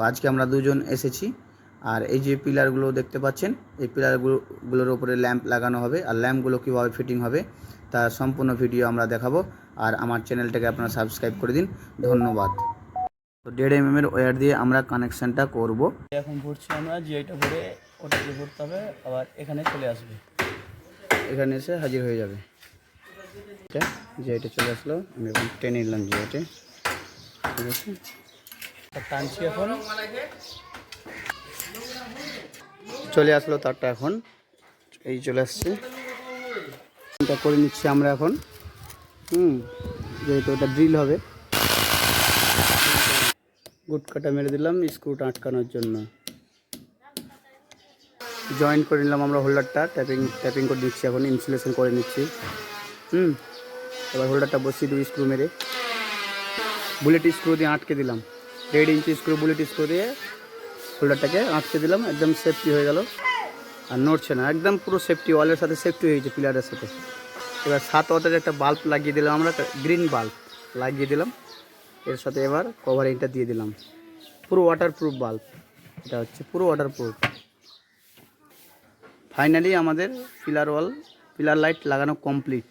আজকে আমরা দুজন এসেছি। আর এই যে পিলারগুলো দেখতে পাচ্ছেন, এই পিলারগুলোর উপরে ল্যাম্প লাগানো হবে। আর ল্যাম্পগুলো কীভাবে ফিটিং হবে তার সম্পূর্ণ ভিডিও আমরা দেখাবো। আর আমার চ্যানেলটাকে আপনারা সাবস্ক্রাইব করে দিন, ধন্যবাদ। তো 1.5 mm এর ওয়্যার দিয়ে আমরা কানেকশানটা করব। এখন ভরছি আমরা, জিআইটা ভরে ওটাকে ভরতে হবে, আবার এখানে চলে আসবে, এখানে এসে হাজির হয়ে যাবে। এটা জিআইটা চলে আসলো, আমি এখন টেনে নিলাম জিআইটে, ঠিক আছে। টানছি এখন, চলে আসলো তারটা, এখন এই চলে আসছে। এটা করে নিচ্ছি আমরা এখন, যেহেতু ওটা ড্রিল হবে। গুটকাটা মেরে দিলাম স্ক্রুটা আটকানোর জন্য। জয়েন করে নিলাম আমরা হোল্ডারটা, ট্যাপিং করে নিচ্ছি, এখন ইনসুলেশন করে নিচ্ছি। এবার হোল্ডারটা বসিয়ে দেবো স্ক্রু মেরে, বুলেট স্ক্রু দিয়ে আটকে দিলাম। 1.5 ইঞ্চি স্ক্রু, বুলেট স্ক্রু দিয়ে হোল্ডারটাকে আটকে দিলাম, একদম সেফটি হয়ে গেল। আর নড়ছে না, একদম পুরো সেফটি, ওয়ালের সাথে সেফটি হয়েছে পিলারের সাথে। এবার 7 ওয়াটের একটা বাল্ব লাগিয়ে দিলাম আমরা, গ্রিন বাল্ব লাগিয়ে দিলাম এর সাথে। এবার কভারিংটা দিয়ে দিলাম, পুরো ওয়াটারপ্রুফ বাল্ব, এটা হচ্ছে পুরো ওয়াটারপ্রুফ। ফাইনালি আমাদের পিলার লাইট লাগানো কমপ্লিট।